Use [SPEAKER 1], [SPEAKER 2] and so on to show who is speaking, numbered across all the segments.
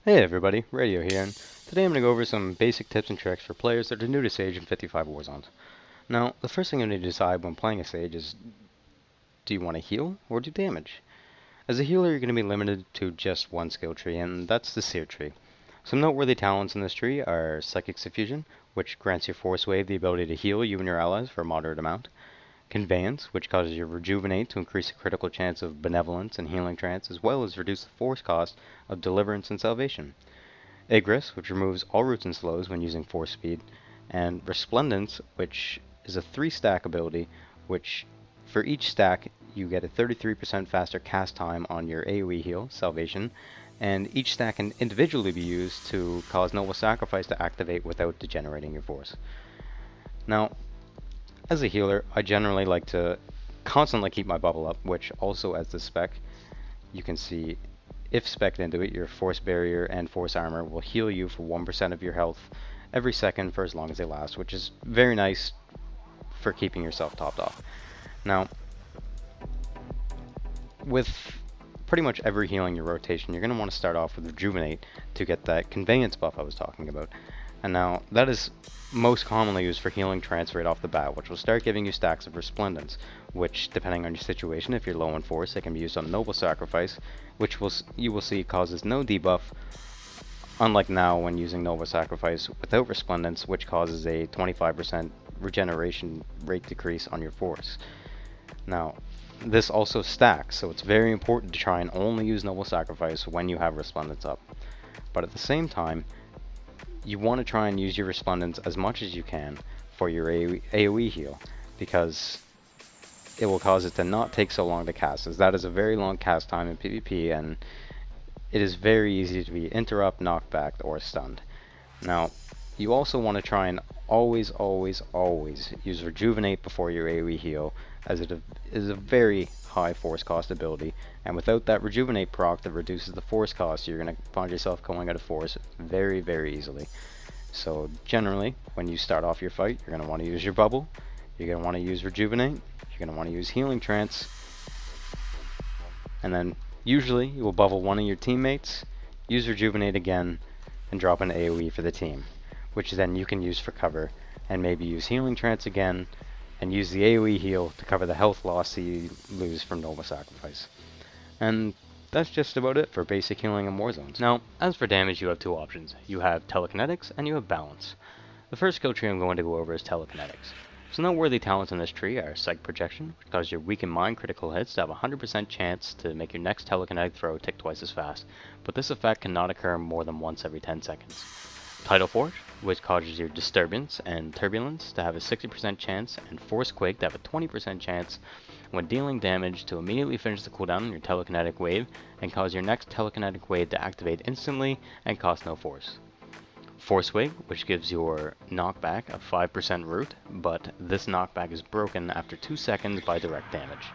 [SPEAKER 1] Hey everybody, Radio here, and today I'm going to go over some basic tips and tricks for players that are new to Sage and 55 Warzones. Now, the first thing you need to decide when playing a Sage is, do you want to heal or do damage? As a healer, you're going to be limited to just one skill tree, and that's the Seer tree. Some noteworthy talents in this tree are Psychic Suffusion, which grants your Force Wave the ability to heal you and your allies for a moderate amount. Conveyance, which causes your Rejuvenate to increase the critical chance of Benevolence and Healing Trance, as well as reduce the force cost of Deliverance and Salvation. Igris, which removes all roots and slows when using Force Speed. And Resplendence, which is a 3-stack ability, which for each stack you get a 33% faster cast time on your AoE heal, Salvation, and each stack can individually be used to cause Noble Sacrifice to activate without degenerating your force. Now, as a healer, I generally like to constantly keep my bubble up, which also as the spec, you can see if spec'd into it, your Force Barrier and Force Armor will heal you for 1% of your health every second for as long as they last, which is very nice for keeping yourself topped off. Now, with pretty much every healing in your rotation, you're going to want to start off with Rejuvenate to get that Conveyance buff I was talking about. And now, that is most commonly used for healing trance right off the bat, which will start giving you stacks of Resplendence, which, depending on your situation, if you're low on force, it can be used on Noble Sacrifice, which you will see causes no debuff, unlike now when using Noble Sacrifice without Resplendence, which causes a 25% regeneration rate decrease on your force. Now, this also stacks, so it's very important to try and only use Noble Sacrifice when you have Resplendence up. But at the same time, you want to try and use your Resplendence as much as you can for your AoE heal, because it will cause it to not take so long to cast, as that is a very long cast time in PvP, and it is very easy to be interrupt, knocked back, or stunned. Now, you also want to try and always use Rejuvenate before your AoE heal, as it is a very high force cost ability, and without that Rejuvenate proc that reduces the force cost, you're going to find yourself going out of force very easily. So generally, when you start off your fight, you're going to want to use your bubble, you're going to want to use Rejuvenate, you're going to want to use Healing Trance, and then usually you will bubble one of your teammates, use Rejuvenate again, and drop an AoE for the team, which then you can use for cover, and maybe use Healing Trance again, and use the AoE heal to cover the health loss that you lose from Noble Sacrifice. And that's just about it for basic healing in Warzones. Now, as for damage, you have two options. You have Telekinetics and you have Balance. The first skill tree I'm going to go over is Telekinetics. Some noteworthy talents in this tree are Psych Projection, which causes your weakened mind critical hits to have a 100% chance to make your next telekinetic throw tick twice as fast, but this effect cannot occur more than once every 10 seconds. Tidal Force, which causes your Disturbance and Turbulence to have a 60% chance, and Force Quake to have a 20% chance when dealing damage to immediately finish the cooldown on your telekinetic wave and cause your next telekinetic wave to activate instantly and cost no force. Force Wave, which gives your knockback a 5% root, but this knockback is broken after 2 seconds by direct damage.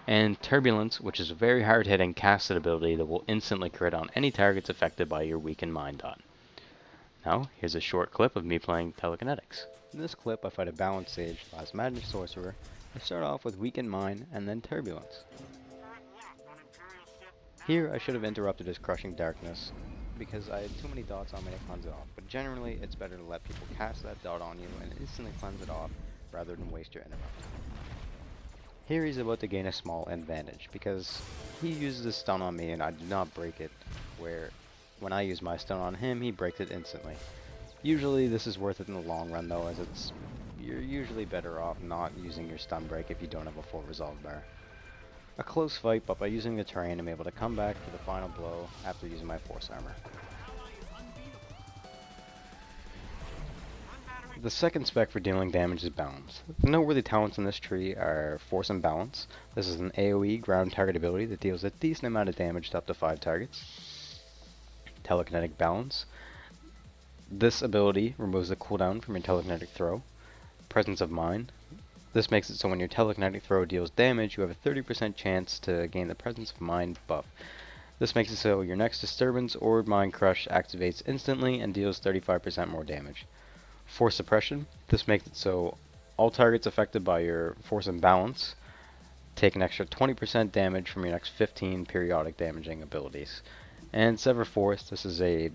[SPEAKER 1] And Turbulence, which is a very hard-hitting casted ability that will instantly crit on any targets affected by your weakened mind dot. Now, here's a short clip of me playing Telekinetics. In this clip, I fight a Balanced Sage, Last Magic Sorcerer. I start off with Weakened Mind and then Turbulence. Here, I should have interrupted his Crushing Darkness, because I had too many dots on me to cleanse it off, but generally it's better to let people cast that dot on you and instantly cleanse it off, rather than waste your interrupt. Here he's about to gain a small advantage, because he uses his stun on me and I did not break it, where when I use my stun on him, he breaks it instantly. Usually this is worth it in the long run though, as you're usually better off not using your stun break if you don't have a full resolve bar. A close fight, but by using the terrain I'm able to come back for the final blow after using my Force Armor. The second spec for dealing damage is Balance. The noteworthy talents in this tree are Force and Balance. This is an AoE ground target ability that deals a decent amount of damage to up to 5 targets. Telekinetic Balance. This ability removes the cooldown from your telekinetic throw. Presence of Mind. This makes it so when your telekinetic throw deals damage, you have a 30% chance to gain the Presence of Mind buff. This makes it so your next Disturbance or Mind Crush activates instantly and deals 35% more damage. Force Suppression. This makes it so all targets affected by your Force and Balance take an extra 20% damage from your next 15 periodic damaging abilities. And Sever Force, this is a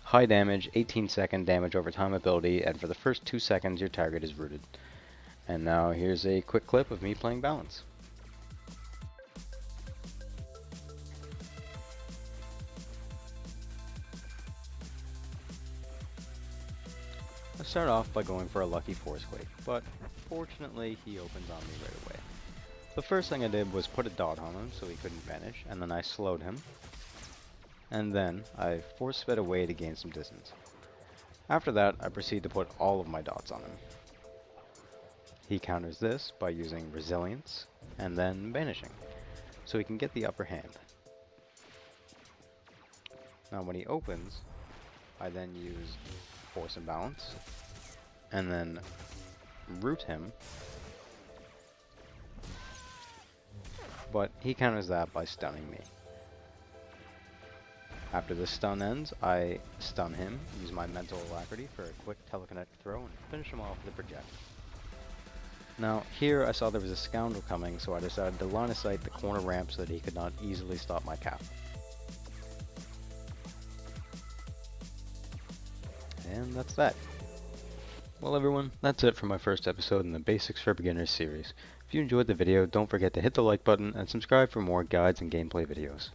[SPEAKER 1] high damage, 18-second damage over time ability, and for the first 2 seconds your target is rooted. And now here's a quick clip of me playing Balance. I start off by going for a lucky Force Quake, but fortunately he opens on me right away. The first thing I did was put a dot on him so he couldn't vanish, and then I slowed him. And then I force fed away to gain some distance. After that, I proceed to put all of my dots on him. He counters this by using Resilience and then Banishing, so he can get the upper hand. Now when he opens, I then use Force and Balance, and then root him, but he counters that by stunning me. After the stun ends, I stun him, use my Mental Alacrity for a quick telekinetic throw, and finish him off with a project. Now, here I saw there was a scoundrel coming, so I decided to line of sight the corner ramp so that he could not easily stop my cap. And that's that. Well everyone, that's it for my first episode in the Basics for Beginners series. If you enjoyed the video, don't forget to hit the like button and subscribe for more guides and gameplay videos.